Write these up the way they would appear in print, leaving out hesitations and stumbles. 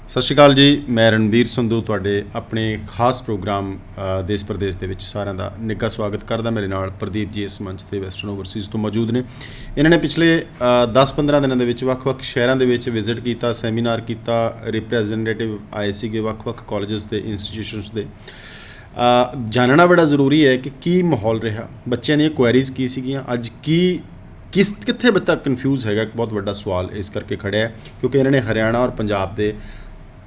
ਸਤਿ ਸ਼੍ਰੀ ਅਕਾਲ ਜੀ। ਮੈਂ ਰਣਬੀਰ ਸੰਧੂ ਤੁਹਾਡੇ ਆਪਣੇ ਖਾਸ ਪ੍ਰੋਗਰਾਮ ਦੇਸ਼ ਪ੍ਰਦੇਸ਼ ਦੇ ਵਿੱਚ ਸਾਰਿਆਂ ਦਾ ਨਿੱਘਾ ਸਵਾਗਤ ਕਰਦਾ। ਮੇਰੇ ਨਾਲ ਪ੍ਰਦੀਪ ਜੀ ਇਸ ਮੰਚ ਤੇ ਵੈਸਟਰਨ ਓਵਰਸੀਜ਼ ਤੋਂ ਮੌਜੂਦ ਨੇ। ਇਹਨਾਂ ਨੇ ਪਿਛਲੇ 10-15 ਦਿਨਾਂ ਦੇ ਵਿੱਚ ਵੱਖ-ਵੱਖ ਸ਼ਹਿਰਾਂ ਦੇ ਵਿੱਚ ਵਿਜ਼ਿਟ ਕੀਤਾ, ਸੈਮੀਨਾਰ ਕੀਤਾ, ਰਿਪਰੈਜ਼ੈਂਟੇਟਿਵ ਆਏ ਸੀਗੇ ਵੱਖ-ਵੱਖ ਕਾਲਜਸ ਦੇ, ਇੰਸਟੀਟਿਊਸ਼ਨਸ ਦੇ। ਜਾਣਨਾ ਬੜਾ ਜ਼ਰੂਰੀ ਹੈ ਕਿ ਕੀ ਮਾਹੌਲ ਰਿਹਾ, ਬੱਚਿਆਂ ਦੀਆਂ ਕੁਐਰੀਜ਼ ਕੀ ਸੀਗੀਆਂ, ਅੱਜ ਕਿੱਥੇ ਬੱਚਾ ਕਨਫਿਊਜ਼ ਹੈਗਾ। ਇੱਕ ਬਹੁਤ ਵੱਡਾ ਸਵਾਲ ਇਸ ਕਰਕੇ ਖੜਿਆ ਹੈ ਕਿਉਂਕਿ ਇਹਨਾਂ ਨੇ ਹਰਿਆਣਾ ਔਰ ਪੰਜਾਬ ਦੇ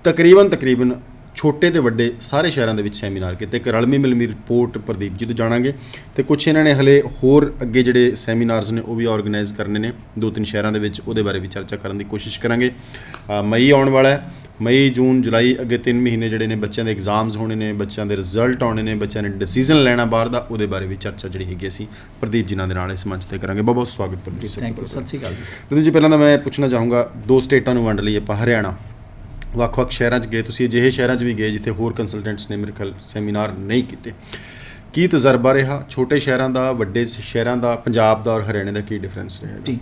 ਤਕਰੀਬਨ ਛੋਟੇ ਤੇ ਵੱਡੇ ਸਾਰੇ ਸ਼ਹਿਰਾਂ ਦੇ ਵਿੱਚ ਸੈਮੀਨਾਰ ਕੀਤੇ। ਇੱਕ ਰਲਮੀ ਮਿਲਵੀਂ ਰਿਪੋਰਟ ਪ੍ਰਦੀਪ ਜੀ ਤੋਂ ਜਾਣਾਂਗੇ ਅਤੇ ਕੁਛ ਇਹਨਾਂ ਨੇ ਹਲੇ ਹੋਰ ਅੱਗੇ ਜਿਹੜੇ ਸੈਮੀਨਾਰਸ ਨੇ ਉਹ ਵੀ ਔਰਗੇਨਾਈਜ਼ ਕਰਨੇ ਨੇ 2-3 ਸ਼ਹਿਰਾਂ ਦੇ ਵਿੱਚ, ਉਹਦੇ ਬਾਰੇ ਵੀ ਚਰਚਾ ਕਰਨ ਦੀ ਕੋਸ਼ਿਸ਼ ਕਰਾਂਗੇ। ਮਈ ਆਉਣ ਵਾਲਾ ਹੈ, ਮਈ, ਜੂਨ, ਜੁਲਾਈ, ਅੱਗੇ 3 ਮਹੀਨੇ ਜਿਹੜੇ ਨੇ ਬੱਚਿਆਂ ਦੇ ਐਗਜ਼ਾਮਸ ਹੋਣੇ ਨੇ, ਬੱਚਿਆਂ ਦੇ ਰਿਜ਼ਲਟ ਆਉਣੇ ਨੇ, ਬੱਚਿਆਂ ਨੇ ਡਿਸੀਜ਼ਨ ਲੈਣਾ ਬਾਹਰ ਦਾ, ਉਹਦੇ ਬਾਰੇ ਵੀ ਚਰਚਾ ਜਿਹੜੀ ਹੈਗੀ ਅਸੀਂ ਪ੍ਰਦੀਪ ਜੀ ਨਾਲ ਇਸ ਮੰਚ 'ਤੇ ਕਰਾਂਗੇ। ਬਹੁਤ ਬਹੁਤ ਸਵਾਗਤ ਪ੍ਰਦੀਪ ਜੀ। Thank you. ਸਤਿ ਸ਼੍ਰੀ ਅਕਾਲ ਜੀ। ਪ੍ਰਦੀਪ ਜੀ, ਪਹਿਲਾਂ ਤਾਂ ਮੈਂ ਪੁੱਛਣਾ ਚਾਹੂੰਗਾ, 2 ਸਟੇਟਾਂ ਨੂੰ ਵੰਡ ਲਈ ਆਪਾਂ, ਹਰਿਆਣਾ, ਵੱਖ-ਵੱਖ ਸ਼ਹਿਰਾਂ 'ਚ ਗਏ ਤੁਸੀਂ, ਅਜਿਹੇ ਸ਼ਹਿਰਾਂ 'ਚ ਵੀ ਗਏ ਜਿੱਥੇ ਹੋਰ ਕੰਸਲਟੈਂਟਸ ਨੇ ਮੇਰੇ ਖਿਆਲ ਸੈਮੀਨਾਰ ਨਹੀਂ ਕੀਤੇ। ਕੀ ਤਜਰਬਾ ਰਿਹਾ ਛੋਟੇ ਸ਼ਹਿਰਾਂ ਦਾ, ਵੱਡੇ ਸ਼ਹਿਰਾਂ ਦਾ, ਪੰਜਾਬ ਦਾ और हरियाणा का की डिफरेंस रहेगा? जी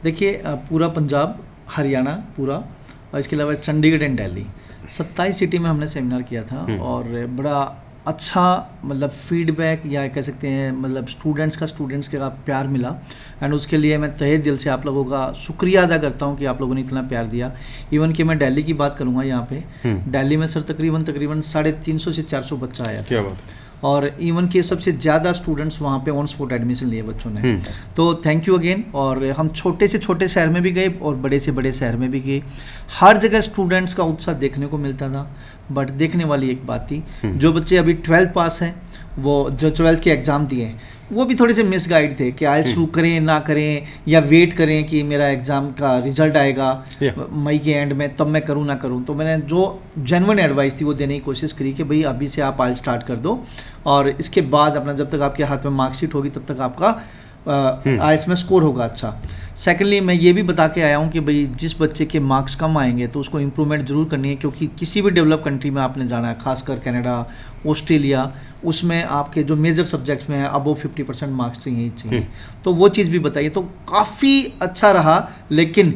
देखिए, पूरा पंजाब, हरियाणा पूरा, और इसके अलावा चंडीगढ़ एंड दिल्ली, 27 सिटी में हमने सेमिनार किया था और बड़ा अच्छा मतलब फीडबैक या कह सकते हैं मतलब स्टूडेंट्स का प्यार मिला। एंड उसके लिए मैं तहे दिल से आप लोगों का शुक्रिया अदा करता हूँ कि आप लोगों ने इतना प्यार दिया। इवन कि मैं दिल्ली की बात करूँगा, यहाँ पे दिल्ली में सर तकरीबन 350 से 400 बच्चा आया था। क्या बात है। और इवन के सबसे ज़्यादा स्टूडेंट्स वहाँ पे ऑन स्पॉट एडमिशन लिए बच्चों ने। तो थैंक यू अगेन। और हम छोटे से छोटे शहर में भी गए और बड़े से बड़े शहर में भी गए। हर जगह स्टूडेंट्स का उत्साह देखने को मिलता था। बट देखने वाली एक बात थी, जो बच्चे अभी 12th पास हैं, वो जो 12th के एग्ज़ाम दिए हैं, वो भी थोड़े से मिसगाइड थे कि आइल्स शुरू करें ना करें या वेट करें कि मेरा एग्ज़ाम का रिजल्ट आएगा मई के एंड में, तब मैं करूँ ना करूँ। तो मैंने जो जेन्युइन एडवाइस थी वो देने की कोशिश करी कि भाई अभी से आप आइल्स स्टार्ट कर दो और इसके बाद अपना जब तक आपके हाथ में मार्कशीट होगी तब तक आपका आइल्स में स्कोर होगा अच्छा। सेकेंडली मैं ये भी बता के आया हूँ कि भाई जिस बच्चे के मार्क्स कम आएंगे तो उसको इम्प्रूवमेंट ज़रूर करनी है, क्योंकि किसी भी डेवलप कंट्री में आपने जाना है, खासकर कनाडा, ऑस्ट्रेलिया, उसमें आपके जो मेजर सब्जेक्ट्स में है अबव 50% मार्क्स चाहिए। तो वो चीज़ भी बताइए। तो काफ़ी अच्छा रहा। लेकिन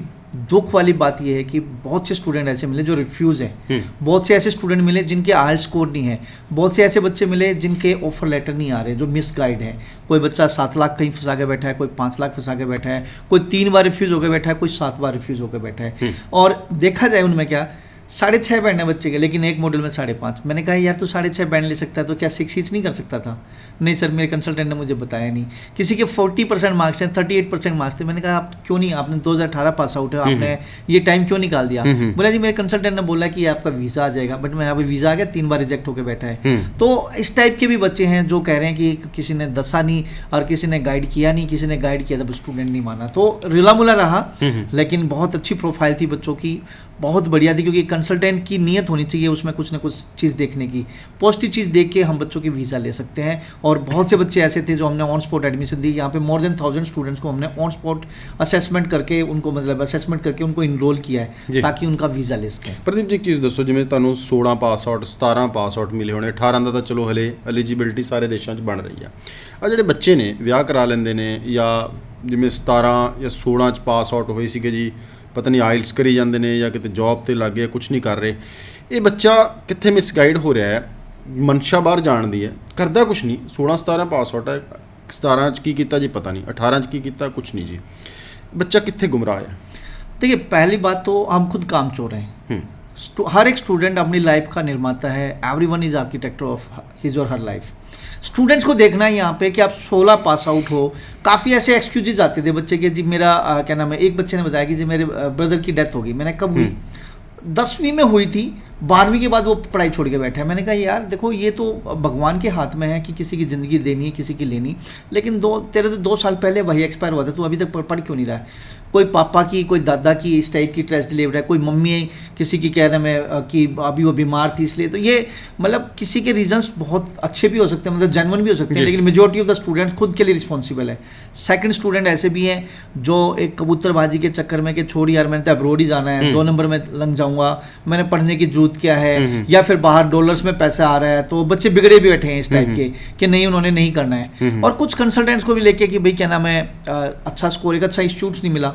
दुख वाली बात यह है कि बहुत से स्टूडेंट ऐसे मिले जो रिफ्यूज़ हैं, बहुत से ऐसे स्टूडेंट मिले जिनके आइल्स स्कोर नहीं है, बहुत से ऐसे बच्चे मिले जिनके ऑफर लेटर नहीं आ रहे, जो मिस गाइड हैं। कोई बच्चा 7 लाख कहीं फंसा के बैठा है, कोई 5 लाख फंसा के बैठा है, कोई 3 बार रिफ्यूज़ होकर बैठा है, कोई 7 बार रिफ्यूज़ होकर बैठा है। और देखा जाए उनमें क्या 6.5 बैंड है बच्चे के, लेकिन एक मॉडल में 5.5। मैंने कहा यार तो 6.5 बैंड ले सकता है तो क्या 6 ईच नहीं कर सकता था? नहीं सर, मेरे कंसल्टेंट ने मुझे बताया नहीं। किसी के 40% मार्क्स हैं, 38% मार्क्स थे। मैंने कहा आप क्यों नहीं, आपने 2018 पास आउट है, आपने ये टाइम क्यों निकाल दिया? बोला जी मेरे कंसल्टेंट ने बोला कि आपका वीज़ा आ जाएगा, बट मेरा अभी वीज़ा आ गया, 3 बार रिजेक्ट होकर बैठा है। तो इस टाइप के भी बच्चे हैं जो कह रहे हैं कि किसी ने दसा नहीं और किसी ने गाइड किया नहीं, किसी ने गाइड किया था स्टूडेंट नहीं माना। तो रिला मुला रहा, लेकिन बहुत अच्छी प्रोफाइल थी बच्चों की, बहुत बढ़िया थी, क्योंकि कंसल्टेंट की नीयत होनी चाहिए उसमें कुछ ना कुछ चीज़ देखने की। पॉजिटिव चीज़ देख के हम बच्चों की वीज़ा ले सकते हैं। और बहुत से बच्चे ऐसे थे जो हमने ऑन स्पॉट एडमिशन दी। यहाँ पे मोर देन 1000 स्टूडेंट्स को हमने ऑन स्पॉट असेसमेंट करके उनको इनरोल किया है ताकि उनका वीज़ा ले सकें। प्रदीप जी एक चीज़ दसो, जिवें तुहानूं 16 पास आउट, 17 पास आउट मिले होने, 18 ਦਾ ਤਾਂ ਚਲੋ ਹਲੇ ਐਲੀਜੀਬਿਲਟੀ ਸਾਰੇ ਦੇਸ਼ਾਂ 'ਚ ਬਣ ਰਹੀ ਆ। ਜਿਹੜੇ ਬੱਚੇ ਨੇ ਵਿਆਹ ਕਰਾ ਲੈਂਦੇ ਨੇ ਜਾਂ ਜਿਵੇਂ 17 ਜਾਂ 16 'ਚ ਪਾਸ ਆਊਟ ਹੋਏ ਸੀਗੇ ਜੀ, ਪਤਾ ਨਹੀਂ ਆਇਲਸ ਕਰੀ ਜਾਂਦੇ ਨੇ ਜਾਂ ਕਿਤੇ ਜੌਬ 'ਤੇ ਲੱਗ ਗਏ, ਕੁਛ ਨਹੀਂ ਕਰ ਰਹੇ। ਇਹ ਬੱਚਾ ਕਿੱਥੇ ਮਿਸਗਾਈਡ ਹੋ ਰਿਹਾ ਹੈ? ਮਨਸ਼ਾ ਬਾਹਰ ਜਾਣ ਦੀ ਹੈ, ਕਰਦਾ ਕੁਛ ਨਹੀਂ। 16-17 ਪਾਸ ਆਊਟ ਹੈ, 17 'ਚ ਕੀ ਕੀਤਾ ਜੀ पता नहीं, 18 'ਚ ਕੀ ਕੀਤਾ कुछ नहीं जी। बच्चा कितने गुमराह है? देखिए पहली बात तो हम खुद कामचोर हैं। हर एक स्टूडेंट अपनी लाइफ का निर्माता है। Everyone is architecture of his और हर लाइफ। स्टूडेंट्स को देखना है यहाँ पे कि आप 16 पास आउट हो। काफ़ी ऐसे एक्सक्यूजेज आते थे बच्चे के, जी मेरा क्या नाम है, एक बच्चे ने बताया कि जी मेरे ब्रदर की डेथ हो गई। मैंने कब हुई? 10वीं में हुई थी, 12वीं के बाद वो पढ़ाई छोड़ के बैठा है। मैंने कहा यार देखो ये तो भगवान के हाथ में है कि किसी की ज़िंदगी देनी है, किसी की लेनी। लेकिन तेरे तो 2 साल पहले वही एक्सपायर हुआ था, तू अभी तक पढ़ क्यों नहीं रहा है? कोई पापा की, कोई दादा की इस टाइप की ट्रेजेडी ले रहा है, कोई मम्मी किसी की कह रहे हैं कि अभी वो बीमार थी इसलिए। तो ये मतलब किसी के रीजंस बहुत अच्छे भी हो सकते हैं, मतलब जेन्युइन भी हो सकते हैं, लेकिन मेजोरिटी ऑफ द स्टूडेंट्स खुद के लिए रिस्पॉन्सिबल है। सेकंड स्टूडेंट ऐसे भी हैं जो एक कबूतरबाजी के चक्कर में कि छोड़ यार मैंने तो अब्रोड ही जाना है, 2 नंबर में लग जाऊंगा, मैंने पढ़ने की जरूरत क्या है, या फिर बाहर डॉलर्स में पैसा आ रहा है। तो बच्चे बिगड़े भी बैठे हैं इस टाइप के कि नहीं उन्होंने नहीं करना है। और कुछ कंसल्टेंट्स को भी लेके कि भाई क्या नाम है, अच्छा स्कोर, एक अच्छा इंस्टीट्यूट नहीं मिला,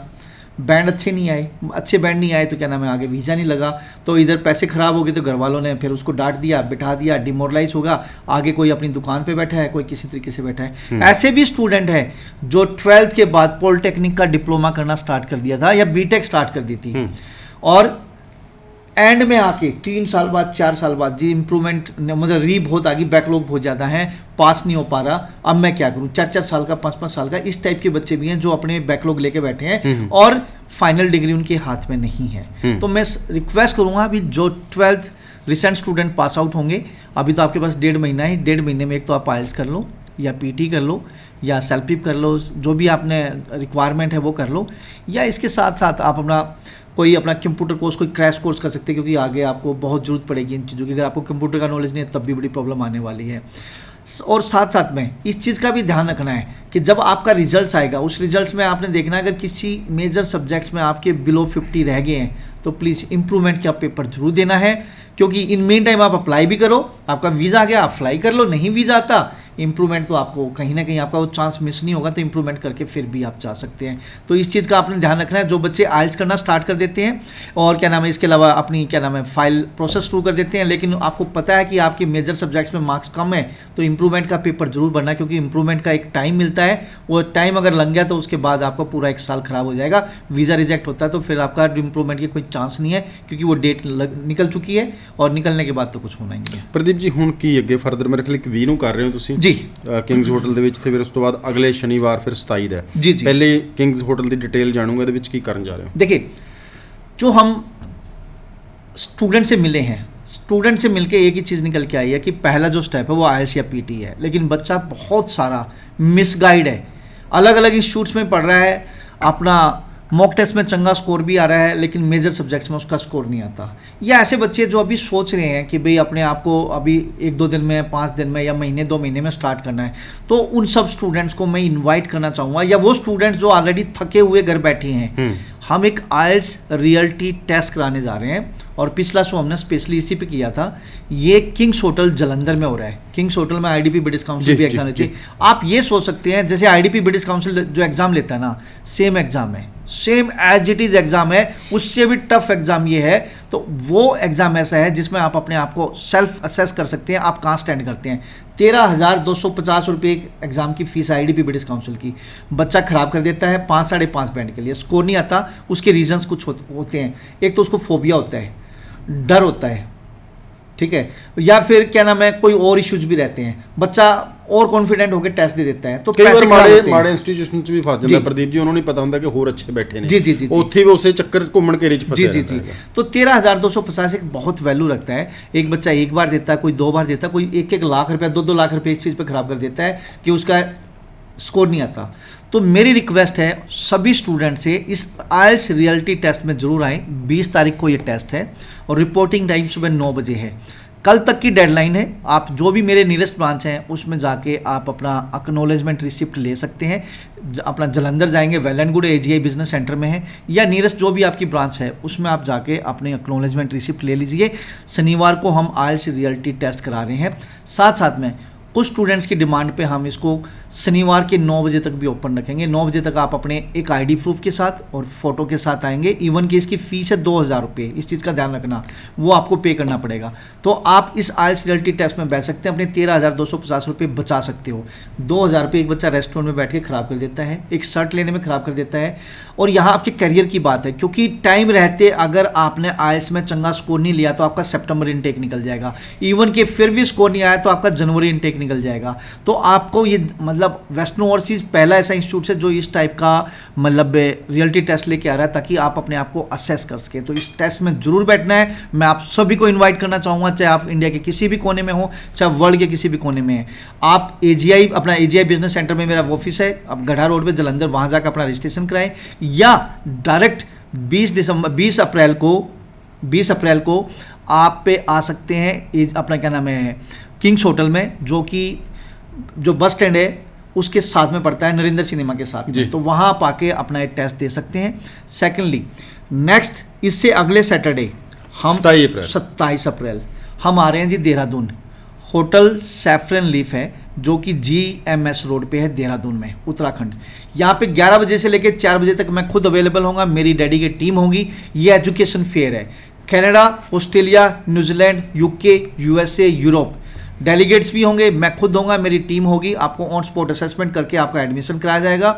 बैंड अच्छे नहीं आए, अच्छे बैंड नहीं आए तो क्या नाम है आगे वीज़ा नहीं लगा, तो इधर पैसे ख़राब हो गए, तो घर वालों ने फिर उसको डांट दिया, बिठा दिया, डिमोरलाइज होगा, आगे कोई अपनी दुकान पे बैठा है, कोई किसी तरीके से बैठा है। ऐसे भी स्टूडेंट है जो 12th के बाद पॉलिटेक्निक का डिप्लोमा करना स्टार्ट कर दिया था या बीटेक स्टार्ट कर दी थी, और एंड में आके 3 साल बाद 4 साल बाद जी इम्प्रूवमेंट मतलब री बहुत आ गई, बैकलॉग बहुत ज़्यादा है, पास नहीं हो पा रहा, अब मैं क्या करूं, 4-4 साल का 5-5 साल का, इस टाइप के बच्चे भी हैं जो अपने बैकलॉग लेके बैठे हैं और फाइनल डिग्री उनके हाथ में नहीं है। तो मैं रिक्वेस्ट करूंगा अभी जो 12th recent student pass out होंगे, अभी तो आपके पास 1.5 महीना है, 1.5 महीने में एक तो आप आइल्स कर लो या पीटी कर लो या सेल्फ पिप कर लो, जो भी आपने रिक्वायरमेंट है वो कर लो, या इसके साथ साथ आप कोई अपना कंप्यूटर कोर्स, कोई क्रैश कोर्स कर सकते हैं, क्योंकि आगे आपको बहुत ज़रूरत पड़ेगी इन चीज़ों की। अगर आपको कंप्यूटर का नॉलेज नहीं है तब भी बड़ी प्रॉब्लम आने वाली है। और साथ साथ में इस चीज़ का भी ध्यान रखना है कि जब आपका रिजल्ट आएगा, उस रिजल्ट में आपने देखना है अगर किसी मेजर सब्जेक्ट्स में आपके बिलो 50 रह गए हैं तो प्लीज़ इंप्रूवमेंट का पेपर जरूर देना है, क्योंकि इन मेन टाइम आप अप्लाई भी करो, आपका वीज़ा आ गया आप फ्लाई कर लो, नहीं वीज़ा आता इंप्रूवमेंट तो आपको कहीं ना कहीं आपका वो चांस मिस नहीं होगा, तो इंप्रूवमेंट करके फिर भी आप जा सकते हैं। तो इस चीज़ का आपने ध्यान रखना है। जो बच्चे आइल्स करना स्टार्ट कर देते हैं और क्या नाम है इसके अलावा अपनी क्या नाम है फाइल प्रोसेस शुरू कर देते हैं, लेकिन आपको पता है कि आपके मेजर सब्जेक्ट्स में मार्क्स कम है, तो इंप्रूवमेंट का पेपर जरूर भरना, क्योंकि इंप्रूवमेंट का एक टाइम मिलता है, वो टाइम अगर लग गया तो उसके बाद आपका पूरा 1 साल खराब हो जाएगा, वीज़ा रिजेक्ट होता है तो फिर आपका इंप्रूवमेंट की कोई चांस नहीं है, क्योंकि वो डेट निकल चुकी है और निकलने के बाद तो कुछ होना ही नहीं है। ਪ੍ਰਦੀਪ ਜੀ ਹੁਣ ਕੀ ਅੱਗੇ ਫਰਦਰ ਮੇਰੇ ਖਿਆਲ 20 ਨੂੰ ਕਰ ਰਹੇ ਹੋ ਤੁਸੀਂ ਜੀ ਕਿੰਗਸ ਹੋਟਲ ਦੇ ਵਿੱਚ, ਤੇ ਫਿਰ ਉਸ ਤੋਂ ਬਾਅਦ ਅਗਲੇ ਸ਼ਨੀਵਾਰ ਫਿਰ 27 ਦਾ ਹੈ। ਜੀ ਜੀ ਪਹਿਲੇ ਕਿੰਗਸ ਹੋਟਲ ਦੀ ਡਿਟੇਲ ਜਾਣੂਗਾ, ਇਹਦੇ ਵਿੱਚ ਕੀ ਕਰਨ ਜਾ ਰਹੇ ਹੋ? देखिए जो हम स्टूडेंट से मिले हैं, स्टूडेंट से मिलके एक ही चीज़ निकल के आई है कि पहला जो स्टेप है वो आईएलटीएस या पीटी है, लेकिन बच्चा बहुत सारा मिसगाइड है, अलग अलग इंस्टीट्यूट्स में पढ़ रहा है, अपना मॉक टेस्ट में चंगा स्कोर भी आ रहा है लेकिन मेजर सब्जेक्ट्स में उसका स्कोर नहीं आता, या ऐसे बच्चे जो अभी सोच रहे हैं कि भाई अपने आप को अभी 1-2 दिन में, 5 दिन में या महीने 2 महीने में स्टार्ट करना है, तो उन सब स्टूडेंट्स को मैं इनवाइट करना चाहूँगा, या वो स्टूडेंट्स जो ऑलरेडी थके हुए घर बैठे हैं, हम एक आइल्स रियलिटी टेस्ट कराने जा रहे हैं, और पिछला शो हमने स्पेशली इसी पे किया था। ये किंग्स होटल जलंधर में हो रहा है। किंग्स होटल में आईडीपी ब्रिटिश काउंसिल भी एग्जाम लेती है। आप ये सोच सकते हैं जैसे आईडीपी ब्रिटिश काउंसिल जो एग्जाम लेता है ना, सेम एग्जाम है, same as it is exam है, उससे भी टफ एग्जाम ये है। तो वो एग्जाम ऐसा है जिसमें आप अपने आप को सेल्फ असेस कर सकते हैं, आप कहाँ स्टैंड करते हैं। 13,250 रुपये एग्जाम की फीस आईडीपी ब्रिटिश काउंसिल की। बच्चा खराब कर देता है 5-5.5 बैंड के लिए, स्कोर नहीं आता, उसके रीजंस कुछ होते हैं। एक तो उसको फोबिया होता है, डर होता है, ठीक है, या फिर क्या नाम है कोई और इश्यूज भी रहते हैं, बच्चा और कॉन्फिडेंट होकर टेस्ट ਦੇ ਦਿੱਤਾ ਹੈ तो ਕਈ ਵਾਰ ਮਾੜੇ ਇੰਸਟੀਟਿਊਸ਼ਨ ਚ ਵੀ ਫਸ ਜਾਂਦਾ ਪ੍ਰਦੀਪ ਜੀ, ਉਹਨਾਂ ਨੂੰ ਪਤਾ ਹੁੰਦਾ ਕਿ ਹੋਰ ਅੱਛੇ ਬੈਠੇ ਨੇ, ਜੀ ਉੱਥੇ ਵੀ ਉਸੇ ਚੱਕਰ ਘੁੰਮਣ ਘੇਰੇ ਚ ਫਸਿਆ जी। तो 13,250 एक बहुत वैल्यू रखता है। एक बच्चा एक बार देता है, कोई 2 बार देता है, कोई 1-1 लाख रुपया 2-2 लाख रुपये इस चीज़ पे खराब कर देता है कि उसका स्कोर नहीं आता। तो मेरी रिक्वेस्ट है सभी स्टूडेंट से इस आइल्स रियलिटी टेस्ट में जरूर आएँ। 20 तारीख को ये टेस्ट है और रिपोर्टिंग टाइम सुबह 9 बजे है। कल तक की डेडलाइन है। आप जो भी मेरे नियरेस्ट ब्रांच हैं उसमें जाके आप अपना एक्नॉलेजमेंट रिसिप्ट ले सकते हैं। अपना जलंधर जाएंगे, well and good AGI business centre में है, या नियरेस्ट जो भी आपकी ब्रांच है उसमें आप जाके अपने एक्नॉलेजमेंट रिसिप्ट ले लीजिए। शनिवार को हम आइल्स रियलिटी टेस्ट करा रहे हैं। साथ साथ में कुछ स्टूडेंट्स की डिमांड पे हम इसको शनिवार के 9 बजे तक भी ओपन रखेंगे। 9 बजे तक आप अपने एक ID प्रूफ के साथ और फोटो के साथ आएंगे। इवन कि इसकी फ़ीस है 2,000 रुपये, इस चीज़ का ध्यान रखना, वो आपको पे करना पड़ेगा। तो आप इस आइल्स रियलिटी टेस्ट में बैठ सकते हैं, अपने 13,250 रुपये बचा सकते हो। 2,000 रुपये एक बच्चा रेस्टोरेंट में बैठ के ख़राब कर देता है, एक शर्ट लेने में ख़राब कर देता है। और यहाँ आपके करियर की बात है, क्योंकि टाइम रहते अगर आपने आइल्स में चंगा स्कोर नहीं लिया तो आपका सितंबर इनटेक निकल जाएगा। इवन कि फिर भी स्कोर नहीं आया तो आपका जनवरी इनटेक निकल जाएगा। तो आपको ये मतलब वेस्टर्न ओवरसीज पहला ऐसा इंस्टीट्यूट है जो इस टाइप का मतलब रियलिटी टेस्ट लेके आ रहा है, ताकि आप अपने आप को असेस कर सके। तो इस टेस्ट में जरूर बैठना है। मैं आप सभी को इनवाइट करना चाहूँगा, चाहे आप इंडिया के किसी भी कोने में हो, चाहे वर्ल्ड के किसी भी कोने में है। आप अपना AGI बिजनेस सेंटर में मेरा ऑफिस है, आप गढ़ा रोड पे जलंधर, वहाँ जाकर अपना रजिस्ट्रेशन कराएं, या डायरेक्ट 20 अप्रैल को आप पे आ सकते हैं अपना क्या नाम है किंग्स होटल में, जो बस स्टैंड है उसके साथ में पड़ता है, नरेंद्र सिनेमा के साथ में। तो वहाँ आप आके अपना एक टेस्ट दे सकते हैं। सेकेंडली नेक्स्ट इससे अगले सैटरडे हम 27 अप्रैल हम आ रहे हैं जी देहरादून। होटल सैफरन लीफ है, जो कि GMS रोड पे है देहरादून में, उत्तराखंड। यहाँ पे 11 बजे से लेकर 4 बजे तक मैं खुद अवेलेबल होऊंगा, मेरी डेडिकेट टीम होगी। ये एजुकेशन फेयर है। Canada, Australia, New Zealand, UK, USA, Europe delegates भी होंगे, मैं खुद होऊंगा, मेरी टीम होगी। आपको ऑन स्पॉट असेसमेंट करके आपका एडमिशन कराया जाएगा।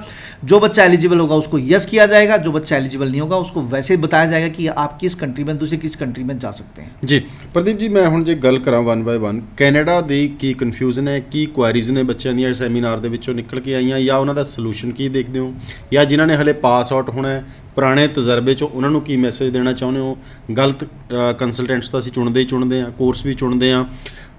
जो बच्चा एलिजिबल होगा उसको यस किया जाएगा, जो बच्चा एलिजिबल नहीं होगा उसको वैसे बताया जाएगा कि आप किस कंट्री में, दूसरी किस कंट्री में जा सकते हैं। ਜੀ ਪ੍ਰਦੀਪ ਜੀ, ਮੈਂ ਹੁਣ ਜੇ ਗੱਲ ਕਰਾਂ 1 ਬਾਏ 1 ਕੈਨੇਡਾ ਦੀ ਕੀ ਕਨਫਿਊਜ਼ਨ ਹੈ, ਕੀ ਕੁਐਰੀਜ਼ ਨੇ ਬੱਚਿਆਂ ਦੀਆਂ ਸੈਮੀਨਾਰ ਦੇ ਵਿੱਚੋਂ ਨਿਕਲ ਕੇ ਆਈਆਂ, ਜਾਂ ਉਹਨਾਂ ਦਾ ਸੋਲੂਸ਼ਨ ਕੀ ਦੇਖਦੇ ਹੋ, ਜਾਂ ਜਿਨ੍ਹਾਂ ਨੇ ਹਲੇ ਪਾਸ ਆਊਟ ਹੋਣਾ ਹੈ ਪੁਰਾਣੇ ਤਜਰਬੇ 'ਚੋਂ ਉਹਨਾਂ ਨੂੰ ਕੀ ਮੈਸੇਜ ਦੇਣਾ ਚਾਹੁੰਦੇ ਹੋ? ਗਲਤ ਕੰਸਲਟੈਂਟਸ ਤਾਂ ਅਸੀਂ ਚੁਣਦੇ ਹੀ ਚੁਣਦੇ ਹਾਂ, ਕੋਰਸ ਵੀ ਚੁਣਦੇ ਹਾਂ,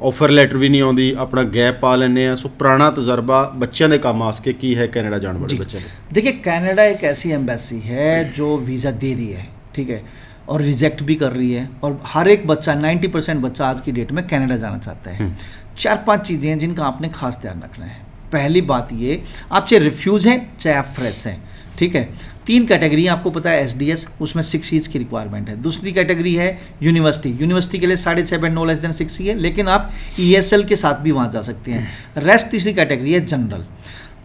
ऑफर लेटर भी नहीं आती, अपना गैप पा लें। सो पुराना तजर्बा बच्चों के काम आस के की है कनाडा जाने वाले बच्चे? देखिए, कनाडा एक ऐसी एम्बेसी है जो वीज़ा दे रही है, ठीक है, और रिजेक्ट भी कर रही है, और हर एक बच्चा 90% बच्चा आज की डेट में कनाडा जाना चाहता है। 4-5 चीज़ें हैं जिनका आपने खास ध्यान रखना है। पहली बात ये, आप चाहे रिफ्यूज़ हैं चाहे आप फ्रेश हैं, ठीक है। 3 कैटेगरी आपको पता है, SDS उसमें 6 ईच की रिक्वायरमेंट है। दूसरी कैटेगरी है यूनिवर्सिटी के लिए 7.5 नो लेस देन 6 ही है, लेकिन आप ESL के साथ भी वहाँ जा सकते हैं। रेस्ट तीसरी कैटेगरी है जनरल।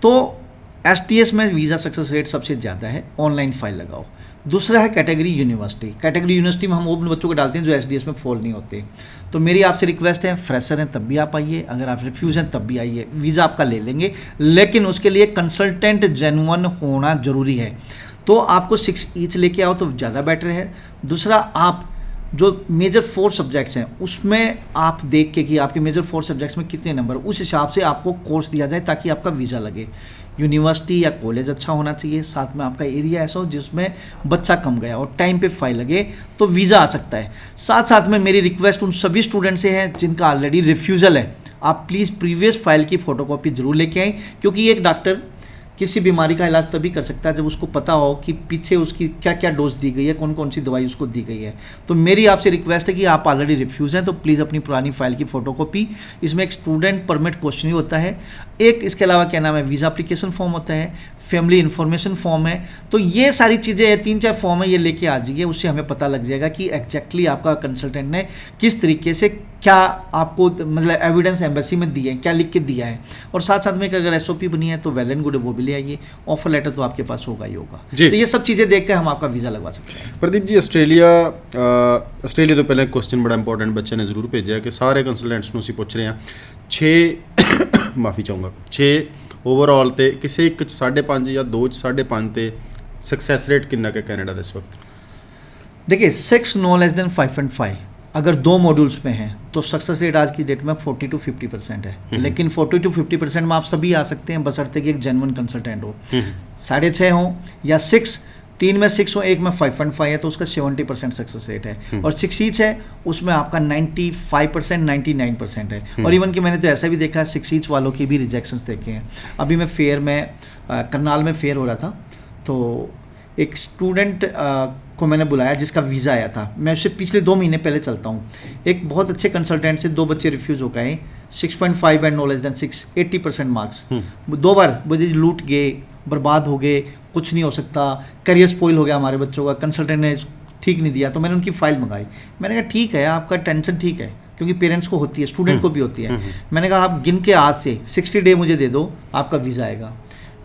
तो STS में वीज़ा सक्सेस रेट सबसे ज़्यादा है, ऑनलाइन फाइल लगाओ। दूसरा है कैटेगरी यूनिवर्सिटी में हम वो बच्चों को डालते हैं जो SDS में फॉल नहीं होते। तो मेरी आपसे रिक्वेस्ट है, फ्रेशर हैं तब भी आप आइए, अगर आप रिफ्यूज हैं तब भी आइए, वीज़ा आपका ले लेंगे, लेकिन उसके लिए कंसल्टेंट जेन्युइन होना ज़रूरी है। तो आपको 6 ईच लेके आओ तो ज़्यादा बेटर है। दूसरा, आप जो मेजर 4 सब्जेक्ट्स हैं उसमें आप देख के कि आपके मेजर 4 सब्जेक्ट्स में कितने नंबर, उस हिसाब से आपको कोर्स दिया जाए ताकि आपका वीज़ा लगे। यूनिवर्सिटी या कॉलेज अच्छा होना चाहिए, साथ में आपका एरिया ऐसा हो जिसमें बच्चा कम गया और टाइम पे फाइल लगे तो वीज़ा आ सकता है। साथ साथ में मेरी रिक्वेस्ट उन सभी स्टूडेंट से है जिनका ऑलरेडी रिफ्यूज़ल है, आप प्लीज़ प्रीवियस फाइल की फ़ोटोकॉपी ज़रूर लेके आएँ, क्योंकि एक डॉक्टर किसी बीमारी का इलाज तभी कर सकता है जब उसको पता हो कि पीछे उसकी क्या क्या डोज दी गई है, कौन कौन सी दवाई उसको दी गई है। तो मेरी आपसे रिक्वेस्ट है कि आप ऑलरेडी रिफ्यूज़ हैं तो प्लीज़ अपनी पुरानी फाइल की फ़ोटोकॉपी, इसमें एक स्टूडेंट परमिट क्वेश्चन ही होता है, एक इसके अलावा क्या नाम है वीज़ा एप्लीकेशन फॉर्म होता है, फैमिली इन्फॉर्मेशन फॉर्म है। तो ये सारी चीज़ें 3-4 फॉर्म है, ये लेके आ जाइए, उससे हमें पता लग जाएगा कि एग्जैक्टली आपका कंसल्टेंट ने किस तरीके से क्या आपको मतलब एविडेंस एम्बेसी में दिया है, क्या लिख के दिया है। और साथ साथ में अगर SOP बनी है तो वेल एंड गुड है, वो भी ले आइए। ऑफर लेटर तो आपके पास होगा ही होगा। तो ये सब चीज़ें देख कर हम आपका वीज़ा लगवा सकते हैं। प्रदीप जी, ਆਸਟ੍ਰੇਲੀਆ ਤੋਂ ਪਹਿਲਾਂ क्वेश्चन बड़ा इंपॉर्टेंट बच्चे ने जरूर भेजा कि सारे कंसल्टेंट्स ਨੂੰ ਅਸੀਂ ਪੁੱਛ ਰਹੇ ਹਾਂ 6 ਮਾਫੀ ਚਾਹੂੰਗਾ 6 ओवरऑल ਤੇ ਕਿਸੇ ਇੱਕ 5.5 ਜਾਂ 2 ਚ 5.5 ਤੇ सक्सेस रेट कितना है कनाडा का इस वक्त? देखिए, 6 नो लेस देन 5.5 अगर 2 मॉड्यूल्स में हैं तो सक्सेस रेट आज की डेट में 40 to 50% है। लेकिन 40 to 50% में आप सभी आ सकते हैं बशर्ते कि एक जेन्युइन कंसल्टेंट हो। 6.5 हो या 6, 3 में 6 हो, 1 में 5.5 है तो उसका 70% सक्सेस रेट है। और 6 ईच है उसमें आपका 95%, 99% है। और इवन कि मैंने तो ऐसा भी देखा है 6 ईच वालों की भी रिजेक्शंस देखे हैं। अभी मैं फेयर में करनाल में फेयर हो रहा था तो एक स्टूडेंट को मैंने बुलाया जिसका वीज़ा आया था, मैं उससे पिछले 2 महीने पहले चलता हूँ। एक बहुत अच्छे कंसल्टेंट से 2 बच्चे रिफ्यूज़ हो गए, 6.5 and no less than 6, 80% marks. 2 बार मुझे लूट गए, बर्बाद हो गए, कुछ नहीं हो सकता, करियर स्पॉइल हो गया हमारे बच्चों का, कंसल्टेंट ने ठीक नहीं दिया। तो मैंने उनकी फ़ाइल मंगाई। मैंने कहा ठीक है, आपका टेंशन ठीक है, क्योंकि पेरेंट्स को होती है, स्टूडेंट को भी होती है। मैंने कहा आप गिन के आज से 60 डे मुझे दे दो, आपका वीज़ा आएगा।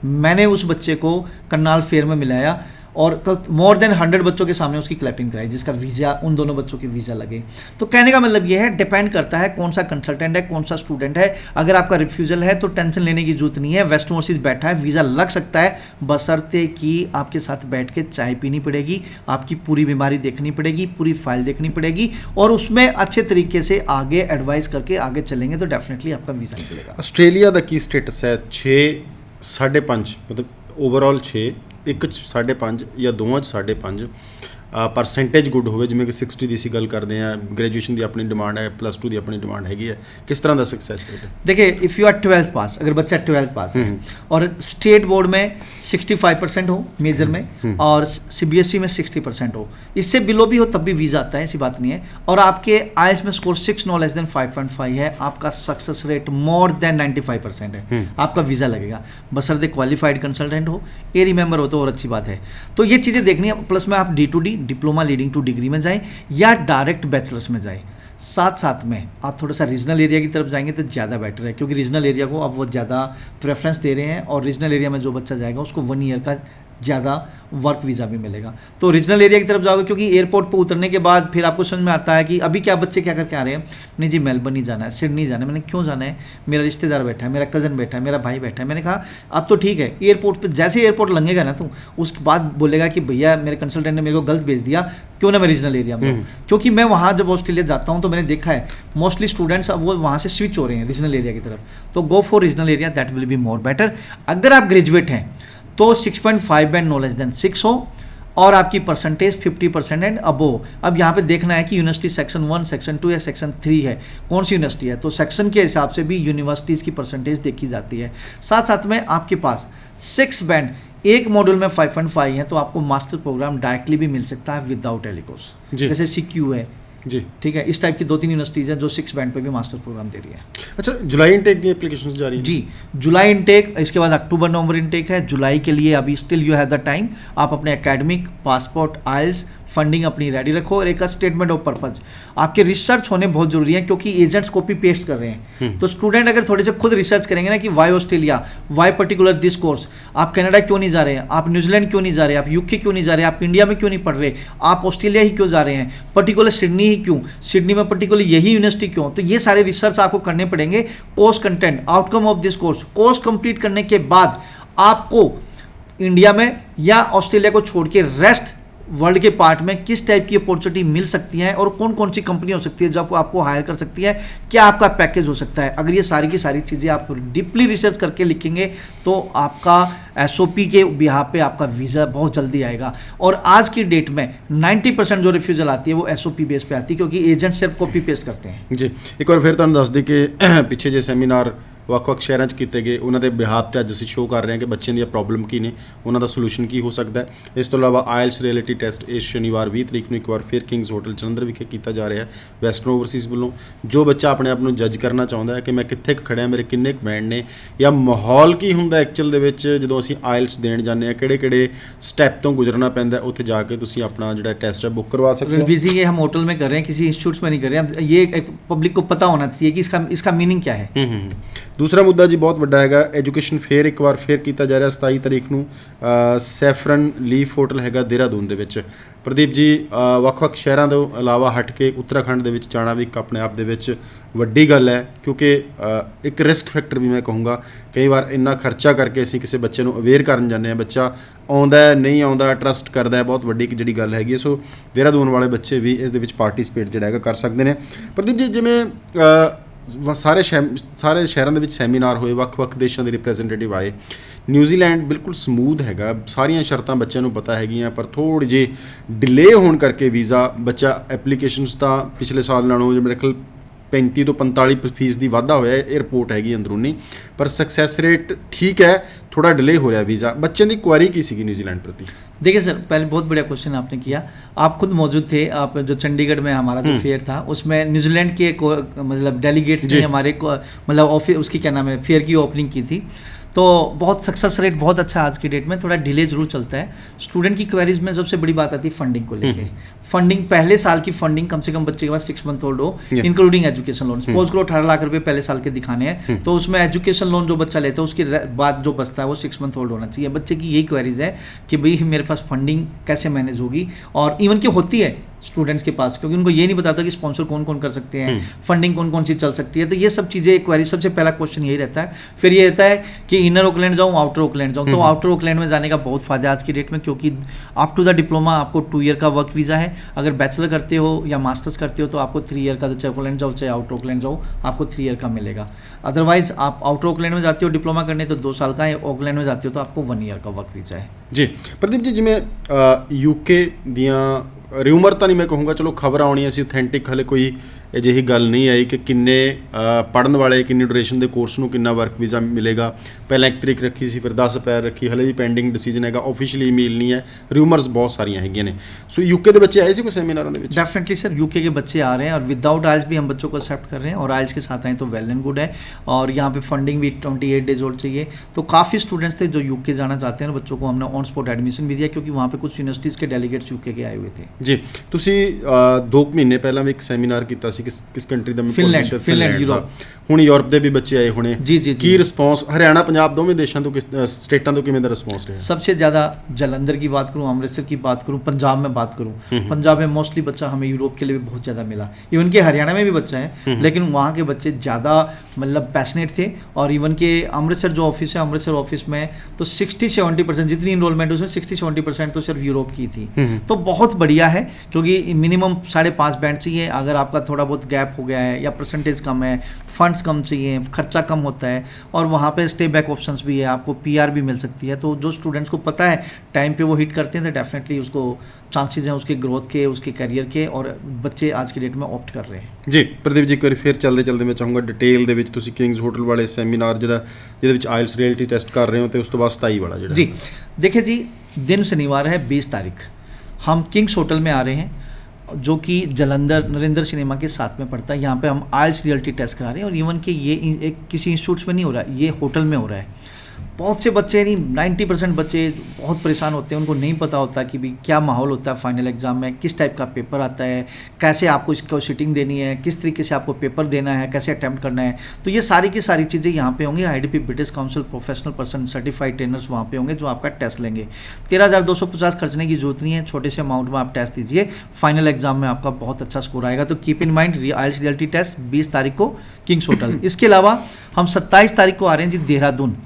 मैंने उस बच्चे को करनाल फेयर में मिलाया और कल मोर देन 100 बच्चों के सामने उसकी क्लैपिंग कराई जिसका वीज़ा, उन दोनों बच्चों की वीज़ा लगे। तो कहने का मतलब ये है, डिपेंड करता है कौन सा कंसल्टेंट है, कौन सा स्टूडेंट है। अगर आपका रिफ्यूज़ल है तो टेंशन लेने की जरूरत नहीं है, वेस्ट ओवरसीज बैठा है, वीज़ा लग सकता है, बशर्ते कि आपके साथ बैठ के चाय पीनी पड़ेगी, आपकी पूरी बीमारी देखनी पड़ेगी, पूरी फाइल देखनी पड़ेगी, और उसमें अच्छे तरीके से आगे एडवाइस करके आगे चलेंगे तो डेफिनेटली आपका वीज़ा निकलेगा। ਆਸਟ੍ਰੇਲੀਆ ਦਾ ਕੀ ਸਟੇਟਸ ਹੈ? 6, 5.5 मतलब ओवरऑल 6, ਇੱਕ 'ਚ 5.5 ਜਾਂ ਦੋਵਾਂ 'ਚ 5.5 परसेंटेज गुड होवे, जिमें कि 60 की गल करते हैं, ग्रेजुएशन की अपनी डिमांड है, +2 की अपनी डिमांड हैगी है, किस तरह का सक्सेस रेट है? देखिए, इफ़ यू आर 12th पास, अगर बच्चा 12th पास है और स्टेट बोर्ड में 65% हो मेजर में और CBSE में 60% हो, इससे बिलो भी हो तब भी वीज़ा आता है, ऐसी बात नहीं है। और आपके IELTS में स्कोर 6 नो लेस देन 5.5 है, आपका सक्सेस रेट मोर देन 95% है, आपका वीज़ा लगेगा, बशर्ते क्वालिफाइड कंसल्टेंट हो, एरी मेंबर हो तो और अच्छी बात है। तो ये चीज़ें देखनी है। प्लस में आप D2D diploma leading two degree में जाएं या डायरेक्ट बैचलर्स में जाएं। साथ साथ में आप थोड़ा सा रीजनल एरिया की तरफ जाएंगे तो ज़्यादा बेटर है, क्योंकि रीजनल एरिया को अब वो ज़्यादा प्रेफरेंस दे रहे हैं और रीजनल एरिया में जो बच्चा जाएगा उसको 1 ईयर का ज़्यादा वर्क वीज़ा भी मिलेगा। तो रीजनल एरिया की तरफ जाओगे, क्योंकि एयरपोर्ट पर उतरने के बाद फिर आपको समझ में आता है कि अभी क्या बच्चे क्या करके आ रहे हैं, नहीं जी मेलबर्न ही जाना है, सिडनी जाना है। मैंने क्यों जाना है, मेरा रिश्तेदार बैठा है, मेरा कज़न बैठा है, मेरा भाई बैठा है। मैंने कहा अब तो ठीक है, एयरपोर्ट पर जैसे एयरपोर्ट लगेगा ना तो उसके बाद बोलेगा कि भैया मेरे कंसल्टेंट ने मेरे को गलत भेज दिया, क्यों ना मैं रीजनल एरिया में हूँ। क्योंकि मैं वहाँ जब ऑस्ट्रेलिया जाता हूँ तो मैंने देखा है मोस्टली स्टूडेंट्स अब वो वहाँ से स्विच हो रहे हैं रीजनल एरिया की तरफ। तो go for regional area, that will be more better. अगर आप ग्रेजुएट हैं तो 6.5 बैंड नो लेस देन 6 हो और आपकी परसेंटेज 50% एंड अबोव। अब यहाँ पे देखना है कि यूनिवर्सिटी सेक्शन 1, सेक्शन 2 या सेक्शन 3 है, कौन सी यूनिवर्सिटी है, तो सेक्शन के हिसाब से भी यूनिवर्सिटीज़ की परसेंटेज देखी जाती है। साथ साथ में आपके पास 6 बैंड एक मॉड्यूल में 5.5 है तो आपको मास्टर प्रोग्राम डायरेक्टली भी मिल सकता है विदाउट एलिकोस, जैसे CQ है जी, ठीक है। इस टाइप की 2-3 यूनिवर्सिटीज़ हैं जो 6 बैंड पे भी मास्टर प्रोग्राम दे रही है। अच्छा, जुलाई इनटेक की एप्लीकेशंस जारी हैं जी, जुलाई इनटेक, इसके बाद अक्टूबर नवंबर इनटेक है। जुलाई के लिए अभी still you have the time, आप अपने एकेडमिक, पासपोर्ट, आइल्स, फंडिंग अपनी रेडी रखो और एक स्टेटमेंट ऑफ पर्पज। आपके रिसर्च होने बहुत जरूरी है, क्योंकि एजेंट्स कॉपी पेस्ट कर रहे हैं। तो स्टूडेंट अगर थोड़े से खुद रिसर्च करेंगे ना कि why Australia, why particular this course, आप कनाडा क्यों नहीं जा रहे हैं, आप न्यूजीलैंड क्यों नहीं जा रहे हैं, आप यूके क्यों नहीं जा रहे हैं, आप इंडिया में क्यों नहीं पढ़ रहे, आप ऑस्ट्रेलिया ही क्यों जा रहे हैं, पर्टिकुलर सिडनी ही क्यों, सिडनी में पर्टिकुलर यही यूनिवर्सिटी क्यों। तो ये सारे रिसर्च आपको करने पड़ेंगे। Course content, outcome of this course complete करने के बाद आपको इंडिया में या ऑस्ट्रेलिया को छोड़ के रेस्ट वर्ल्ड के पार्ट में किस टाइप की अपॉर्चुनिटी मिल सकती है और कौन कौन सी कंपनी हो सकती है जो आपको हायर कर सकती है, क्या आपका पैकेज हो सकता है। अगर ये सारी की सारी चीज़ें आप डीपली रिसर्च करके लिखेंगे तो आपका SOP के बिहाफ पे आपका वीज़ा बहुत जल्दी आएगा। और आज की डेट में 90% जो रिफ्यूजल आती है वो SOP बेस पे आती है, क्योंकि एजेंट सिर्फ कॉपी पेस्ट करते हैं। जी, एक बार फिर ਤੁਹਾਨੂੰ ਦੱਸ ਦੇ ਕਿ ਪਿੱਛੇ ਜੇ ਸੈਮੀਨਾਰ ਵੱਖ-ਵੱਖ ਸ਼ਹਿਰਾਂ 'ਚ ਕੀਤੇ ਗਏ, ਉਹਨਾਂ ਦੇ ਬਿਹਾਫ ਤੇ ਅੱਜ ਅਸੀਂ ਸ਼ੋਅ ਕਰ ਰਹੇ ਹਾਂ ਕਿ ਬੱਚਿਆਂ ਦੀਆਂ ਪ੍ਰੋਬਲਮ ਕੀ ਨੇ, ਉਹਨਾਂ ਦਾ ਸੋਲੂਸ਼ਨ ਕੀ ਹੋ ਸਕਦਾ ਹੈ। ਇਸ ਤੋਂ ਇਲਾਵਾ ਆਇਲਸ ਰਿਐਲਿਟੀ ਟੈਸਟ ਇਸ ਸ਼ਨੀਵਾਰ 20 ਤਰੀਕ ਨੂੰ ਇੱਕ ਵਾਰ ਫਿਰ ਕਿੰਗਸ ਹੋਟਲ ਜਲੰਧਰ ਵਿਖੇ ਕੀਤਾ ਜਾ ਰਿਹਾ ਹੈ ਵੈਸਟਰਨ ਓਵਰਸੀਜ਼ ਵੱਲੋਂ। ਜੋ ਬੱਚਾ ਆਪਣੇ ਆਪ ਨੂੰ ਜੱਜ ਕਰਨਾ ਚਾਹੁੰਦਾ ਹੈ ਕਿ ਮੈਂ ਕਿੱਥੇ ਕੁ ਖੜਿਆ, ਮੇਰੇ ਕਿੰਨੇ ਕੁ ਬੈਂਡ ਨੇ, ਜਾਂ ਮਾਹੌਲ ਕੀ ਹੁੰਦਾ ਐਕਚੁਅਲ ਦੇ ਵਿੱਚ ਜਦੋਂ ਅਸੀਂ ਆਇਲਸ ਦੇਣ ਜਾਂਦੇ ਹਾਂ, ਕਿਹੜੇ-ਕਿਹੜੇ ਸਟੈਪ ਤੋਂ गुजरना पैंदा, उत्थे जाके तुसी अपना जो टेस्ट है बुक करवा सकते हो। रणवीर जी, ये हम होटल में कर रहे हैं, किसी इंस्टीट्यूट्स में नहीं कर रहे हैं। ये पब्लिक को पता होना चाहिए कि इसका मीनिंग क्या है। दूसरा मुद्दा जी बहुत ਵੱਡਾ ਹੈਗਾ, एजुकेशन फेयर एक बार फिर किया जा रहा 27 तरीक ਨੂੰ ਸੈਫਰਨ ਲੀਫ ਹੋਟਲ ਹੈਗਾ ਦੇਹਰਾਦੂਨ ਦੇ ਵਿੱਚ। ਪ੍ਰਦੀਪ ਜੀ, ਵੱਖ-ਵੱਖ ਸ਼ਹਿਰਾਂ ਤੋਂ ਇਲਾਵਾ ਹਟ ਕੇ ਉੱਤਰਾਖੰਡ ਦੇ ਵਿੱਚ ਜਾਣਾ ਵੀ ਇੱਕ ਆਪਣੇ ਆਪ ਦੇ ਵਿੱਚ ਵੱਡੀ ਗੱਲ ਹੈ, ਕਿਉਂਕਿ ਇੱਕ ਰਿਸਕ ਫੈਕਟਰ ਵੀ ਮੈਂ ਕਹੂੰਗਾ। ਕਈ ਵਾਰ ਇੰਨਾ ਖਰਚਾ ਕਰਕੇ ਅਸੀਂ ਕਿਸੇ ਬੱਚੇ ਨੂੰ ਅਵੇਅਰ ਕਰਨ ਜਾਂਦੇ ਹਾਂ, ਬੱਚਾ ਆਉਂਦਾ ਨਹੀਂ ਆਉਂਦਾ, ਟਰਸਟ ਕਰਦਾ, ਬਹੁਤ ਵੱਡੀ ਜਿਹੜੀ ਗੱਲ ਹੈਗੀ ਹੈ। ਸੋ ਦੇਹਰਾਦੂਨ ਵਾਲੇ ਬੱਚੇ ਵੀ ਇਸ ਦੇ ਵਿੱਚ ਪਾਰਟੀਸਪੇਟ ਜਿਹੜਾ ਹੈਗਾ ਕਰ ਸਕਦੇ ਨੇ। ਪ੍ਰਦੀਪ ਜੀ, ਜਿਵੇਂ ਸਾਰੇ ਸ਼ਹਿਰਾਂ ਦੇ ਵਿੱਚ ਸੈਮੀਨਾਰ ਹੋਏ, ਵੱਖ-ਵੱਖ ਦੇਸ਼ਾਂ ਦੇ ਰਿਪਰੈਜ਼ੈਂਟੇਟਿਵ ਆਏ, ਨਿਊਜ਼ੀਲੈਂਡ ਬਿਲਕੁਲ ਸਮੂਥ ਹੈਗਾ, ਸਾਰੀਆਂ ਸ਼ਰਤਾਂ ਬੱਚਿਆਂ ਨੂੰ ਪਤਾ ਹੈਗੀਆਂ, ਪਰ ਥੋੜ੍ਹੀ ਜਿਹੀ ਡਿਲੇ ਹੋਣ ਕਰਕੇ ਵੀਜ਼ਾ, ਬੱਚਾ ਐਪਲੀਕੇਸ਼ਨਸ ਤਾਂ ਪਿਛਲੇ ਸਾਲ ਨਾਲੋਂ ਜੋ ਮੇਰੇ ਖਿਆਲ 35 ਤੋਂ 45% ਦੀ ਵਾਧਾ ਹੋਇਆ, ਇਹ ਰਿਪੋਰਟ ਹੈਗੀ ਅੰਦਰੂਨੀ, ਪਰ ਸਕਸੈਸ रेट ठीक है, थोड़ा डिले हो रहा है वीज़ा। बच्चे की क्वारी की सी न्यूजीलैंड प्रति? देखिए सर, पहले बहुत बढ़िया क्वेश्चन आपने किया। आप खुद मौजूद थे, आप जो चंडीगढ़ में हमारा जो फेयर था उसमें न्यूजीलैंड के मतलब डेलीगेट्स ने हमारे मतलब ऑफिस उसकी क्या नाम है फेयर की ओपनिंग की थी। तो बहुत सक्सेस रेट बहुत अच्छा आज की डेट में, थोड़ा डिले जरूर चलता है। स्टूडेंट की क्वेरीज में सबसे बड़ी बात आती है फंडिंग को लेके। फंडिंग, पहले साल की फंडिंग कम से कम बच्चे के पास 6 मंथ ओल्ड हो, इंक्लूडिंग एजुकेशन लोन। सपोज करो 18 लाख रुपए पहले साल के दिखाने हैं, तो उसमें एजुकेशन लोन जो बच्चा लेता है उसके बाद जो बचता है वो 6 मंथ ओल्ड होना चाहिए। बच्चे की यही क्वेरीज है कि भाई मेरे पास फंडिंग कैसे मैनेज होगी, और इवन की होती है स्टूडेंट्स के पास, क्योंकि उनको ये नहीं बताता कि स्पॉन्सर कौन कौन कर सकते हैं, फंडिंग कौन कौन सी चल सकती है। तो ये सब चीज़ें क्वेरी, सबसे पहला क्वेश्चन यही रहता है। फिर ये रहता है कि इनर ऑकलैंड जाऊँ, आउटर ऑकलैंड जाऊँ। तो आउटर ऑकलैंड में जाने का बहुत फायदा है आज की डेट में, क्योंकि अप टू द डिप्लोमा आपको 2 ईयर का वर्क वीज़ा है। अगर बैचलर करते हो या मास्टर्स करते हो तो आपको 3 ईयर का, तो चाहे ऑकलैंड जाओ चाहे आउटर ऑकलैंड जाओ, आपको 3 ईयर का मिलेगा। अदरवाइज आप आउटर ऑकलैंड में जाते हो डिप्लोमा करने तो 2 साल का है, ऑकलैंड में जाते हो तो आपको 1 ईयर का वर्क वीज़ा है। जी प्रदीप जी, जिमें यूके दियाँ ਰਿਊਮਰ ਤਾਂ ਨਹੀਂ ਮੈਂ ਕਹੂੰਗਾ, ਚਲੋ ਖਬਰ ਆਉਣੀ ਸੀ, ਅਥੈਂਟਿਕ ਹਲੇ ਕੋਈ ਅਜਿਹੀ ਗੱਲ ਨਹੀਂ ਆਈ ਕਿ ਕਿੰਨੇ ਪੜ੍ਹਨ ਵਾਲੇ, ਕਿੰਨੀ ਡਿਊਰੇਸ਼ਨ ਦੇ ਕੋਰਸ ਨੂੰ ਕਿੰਨਾ ਵਰਕ ਵੀਜ਼ਾ ਮਿਲੇਗਾ। ਪਹਿਲਾਂ 1 ਤਰੀਕ ਰੱਖੀ ਸੀ, ਫਿਰ 10 ਅਪ੍ਰੈਲ ਰੱਖੀ, ਹਲੇ ਵੀ ਪੈਂਡਿੰਗ ਡਿਸੀਜਨ ਹੈਗਾ, ਆਫੀਸ਼ੀਅਲੀ ਈਮੇਲ ਨਹੀਂ ਹੈ, ਰਿਊਮਰਸ ਬਹੁਤ ਸਾਰੀਆਂ ਹੈਗੀਆਂ ਨੇ। ਸੋ यूके ਦੇ ਬੱਚੇ ਆਏ ਸੀ ਕੋਈ ਸੈਮੀਨਾਰਾਂ ਦੇ ਵਿੱਚ? डेफिनेटली सर, यूके के बच्चे आ रहे हैं और विदाउट आइल्स भी हम बच्चों को एक्सेप्ट कर रहे हैं, और आइल्स के साथ आए तो वेल एंड गुड है। और यहाँ पे फंडिंग भी 28 डेज ओल्ड चाहिए। तो काफ़ी स्टूडेंट्स थे जो यूके जाना चाहते हैं, बच्चों को हमने ऑन स्पॉट एडमिशन भी दिया, क्योंकि वहाँ पे कुछ यूनिवर्सिटीज़ के डेलीगेट्स यूके के आए हुए थे। जी, ਤੁਸੀਂ 2 ਮਹੀਨੇ ਪਹਿਲਾਂ ਵੀ ਇੱਕ ਸੈਮੀਨਾਰ ਕੀਤਾ ਸੀ ਕਿਸ ਕੰਟਰੀ ਦਾ? Finland, Europe. ਹੁਣ ਯੂਰਪ ਦੇ ਵੀ ਬੱਚੇ ਆਏ ਹੋਣੇ। जी जी ਕੀ ਰਿਸਪੌਂਸ ਹਰਿਆਣਾ ਪੰਜਾਬ ਦੋਵੇਂ ਦੇਸ਼ਾਂ ਤੋਂ ਸਟੇਟਾਂ ਤੋਂ ਕਿਵੇਂ ਦਾ ਰਿਸਪੌਂਸ ਰਿਹਾ? सबसे ज़्यादा जलंधर की बात करूँ, अमृतसर की बात करूँ, पंजाब में बात करूँ, पंजाब में मोस्टली बच्चा हमें यूरोप के लिए भी बहुत ज़्यादा मिला। इवन के हरियाणा में भी बच्चा है, लेकिन वहाँ के बच्चे ज़्यादा मतलब पैशनेट थे। और इवन के अमृतसर जो ऑफिस है, अमृतसर ऑफिस में तो 60-70% जितनी इनरोलमेंट उसमें 60-70% तो सिर्फ यूरोप की थी। तो बहुत बढ़िया है, क्योंकि मिनिमम 5.5 बैंड चाहिए। अगर आपका थोड़ा बहुत गैप हो गया है या परसेंटेज कम है, फंड्स कम चाहिए, खर्चा कम होता है, और वहाँ पे स्टे बैक ऑप्शंस भी है, आपको पीआर भी मिल सकती है। तो जो स्टूडेंट्स को पता है टाइम पे वो हिट करते हैं तो डेफिनेटली उसको चांसेस हैं उसके ग्रोथ के, उसके करियर के, और बच्चे आज की डेट में ऑप्ट कर रहे हैं। ਜੀ ਪ੍ਰਦੀਪ ਜੀ, ਇੱਕ ਵਾਰੀ ਫਿਰ ਚੱਲਦੇ ਮੈਂ ਚਾਹੂੰਗਾ ਡਿਟੇਲ ਦੇ ਵਿੱਚ ਤੁਸੀਂ ਕਿੰਗਸ ਹੋਟਲ ਵਾਲੇ ਸੈਮੀਨਾਰ ਜਿਹਦੇ ਵਿੱਚ ਆਇਲਸ ਰਿਐਲਿਟੀ ਟੈਸਟ ਕਰ ਰਹੇ ਹੋ, ਤੇ ਉਸ ਤੋਂ ਬਾਅਦ 27 ਵਾਲਾ ਜਿਹੜਾ जी देखिए जी, दिन शनिवार है 20 तारीख, हम किंग्स होटल में आ रहे हैं जो कि जलंधर नरेंद्र सिनेमा के साथ में पड़ता है। यहाँ पे हम आइल्स रियलिटी टेस्ट करा रहे हैं, और इवन कि ये एक किसी इंस्टीट्यूट्स में नहीं हो रहा है, ये होटल में हो रहा है। बहुत से बच्चे नहीं 90% बच्चे बहुत परेशान होते हैं, उनको नहीं पता होता कि भी क्या माहौल होता है फाइनल एग्ज़ाम में, किस टाइप का पेपर आता है, कैसे आपको इसको सिटिंग देनी है, किस तरीके से आपको पेपर देना है, कैसे अटैम्प्ट करना है। तो ये सारी की सारी चीज़ें यहाँ पे होंगी। IDP British council professional person certified trainers वहाँ पे होंगे जो आपका टेस्ट लेंगे। 13,250 खर्चने की जरूरत नहीं है, छोटे से अमाउंट में आप टेस्ट दीजिए, फाइनल एग्जाम में आपका बहुत अच्छा स्कोर आएगा। तो keep in mind IELTS reality test 20 तारीख को किंग्स होटल। इसके अलावा हम 27 तारीख को आ रहे हैं जी देहरादून।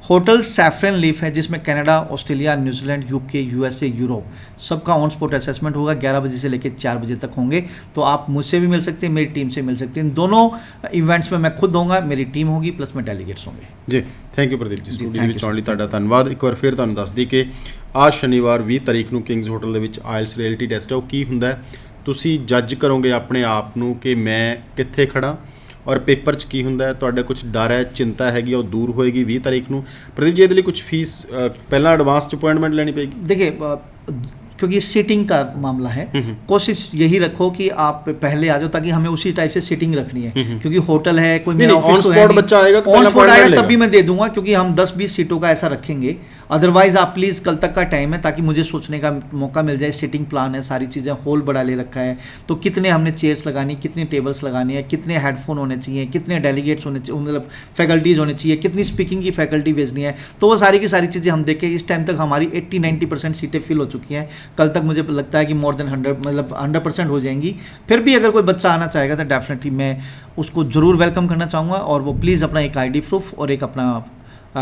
होटल सैफरन लीफ है, जिसमें Canada, Australia, New Zealand, UK, USA, Europe सबका ऑन स्पॉट असेसमेंट होगा। 11 बजे से लेकर 4 बजे तक होंगे। तो आप मुझसे भी मिल सकते हैं, मेरी टीम से मिल सकते हैं। इन दोनों इवेंट्स में मैं खुद होऊंगा, मेरी टीम होगी, प्लस में डेलीगेट्स होंगे। ਜੀ thank you Pradeep ji, studio ਵਿੱਚ ਆਉਣ ਲਈ ਤੁਹਾਡਾ ਧੰਨਵਾਦ। ਇੱਕ ਵਾਰ ਫਿਰ ਤੁਹਾਨੂੰ ਦੱਸ ਦਈਏ ਕਿ ਅੱਜ ਸ਼ਨੀਵਾਰ 20 ਤਾਰੀਖ ਨੂੰ ਕਿੰਗਸ ਹੋਟਲ ਦੇ ਵਿੱਚ ਆਇਲਸ ਰਿਐਲਿਟੀ ਟੈਸਟ ਹੈ। ਉਹ ਕੀ ਹੁੰਦਾ ਹੈ, ਤੁਸੀਂ ਜੱਜ ਕਰੋਗੇ ਆਪਣੇ ਆਪ ਨੂੰ ਕਿ ਮੈਂ ਕਿੱਥੇ ਖੜਾ, ਔਰ ਪੇਪਰ 'ਚ ਕੀ ਹੁੰਦਾ ਹੈ। ਤੁਹਾਡਾ ਕੁਝ ਡਰ ਹੈ, ਚਿੰਤਾ ਹੈਗੀ, ਉਹ ਦੂਰ ਹੋਏਗੀ 20 ਤਾਰੀਖ ਨੂੰ। ਪ੍ਰਦੀਪ ਜੀ, ਇਹਦੇ ਲਈ ਕੁਝ ਫੀਸ ਪਹਿਲਾਂ ਐਡਵਾਂਸ 'ਚ अपॉइंटमेंट ਲੈਣੀ ਪਏਗੀ? देखिए क्योंकि सीटिंग का मामला है, कोशिश यही रखो कि आप पहले आ जाओ, ताकि हमें उसी टाइप से सीटिंग रखनी है। क्योंकि होटल है, कोई मेरा ऑफिस तो है नहीं, बच्चा आएगा तो ऑन स्पॉट आएगा तब भी मैं दे दूंगा, क्योंकि हम 10-20 सीटों का ऐसा रखेंगे। अदरवाइज आप प्लीज़ कल तक का टाइम है, ताकि मुझे सोचने का मौका मिल जाए। सीटिंग प्लान है, सारी चीज़ें होल बड़ा ले रखा है, तो कितने हमने चेयर्स लगानी, कितनी टेबल्स लगानी है, कितने हेडफोन होने चाहिए, कितने डेलीगेट्स होने चाहिए, मतलब फैकल्टीज़ होने चाहिए, कितनी स्पीकिंग की फैकल्टी भेजनी है। तो वो सारी की सारी चीज़ें हम देखें। इस टाइम तक हमारी 80-90% सीटें फिल हो चुकी हैं। कल तक मुझे लगता है कि मोर देन 100% हो जाएंगी। फिर भी अगर कोई बच्चा आना चाहेगा तो डेफिनेटली मैं उसको ज़रूर वेलकम करना चाहूँगा, और वो प्लीज़ अपना एक ID प्रूफ और एक अपना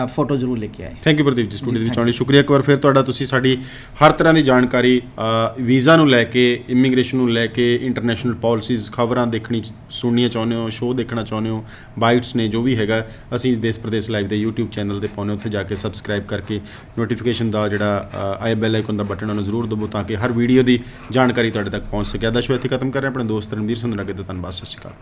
फोटो जरूर लेके आए। Thank you Pradeep ji, studio ਵਿੱਚ ਆਉਣ ਲਈ ਸ਼ੁਕਰੀਆ ਇੱਕ ਵਾਰ ਫਿਰ ਤੁਹਾਡਾ। ਤੁਸੀਂ ਸਾਡੀ ਹਰ ਤਰ੍ਹਾਂ ਦੀ ਜਾਣਕਾਰੀ ਵੀਜ਼ਾ ਨੂੰ ਲੈ ਕੇ, ਇਮੀਗ੍ਰੇਸ਼ਨ ਨੂੰ ਲੈ ਕੇ, ਇੰਟਰਨੈਸ਼ਨਲ ਪਾਲਿਸੀਜ਼, ਖਬਰਾਂ ਸੁਣਨੀਆਂ ਚਾਹੁੰਦੇ ਹੋ, ਸ਼ੋਅ ਦੇਖਣਾ ਚਾਹੁੰਦੇ ਹੋ, ਬਾਈਟਸ ਨੇ ਜੋ ਵੀ ਹੈਗਾ, ਅਸੀਂ ਦੇਸ਼ ਪ੍ਰਦੇਸ਼ ਲਾਈਵ ਦੇ YouTube ਚੈਨਲ 'ਤੇ ਪਾਉਂਦੇ, ਉੱਥੇ ਜਾ ਕੇ ਸਬਸਕ੍ਰਾਈਬ ਕਰਕੇ ਨੋਟੀਫਿਕੇਸ਼ਨ ਦਾ ਜਿਹੜਾ ਬੈਲ ਆਈਕਨ ਦਾ ਬਟਨ ਉਹਨੂੰ ਜ਼ਰੂਰ ਦਬੋ, ਤਾਂ ਕਿ ਹਰ ਵੀਡੀਓ ਦੀ ਜਾਣਕਾਰੀ ਤੁਹਾਡੇ ਤੱਕ ਪਹੁੰਚ ਸਕੇ। ਅੱਜ ਦਾ ਸ਼ੋਅ ਇੱਥੇ ਖਤਮ ਕਰ ਰਹੇ ਹਾਂ। ਆਪਣੇ ਦੋਸਤ ਰਣਵੀਰ ਸਿੰਘ ਦਾ ਧੰਨਵਾਦ। ਸਤਿ ਸ਼੍ਰੀ ਅਕਾਲ।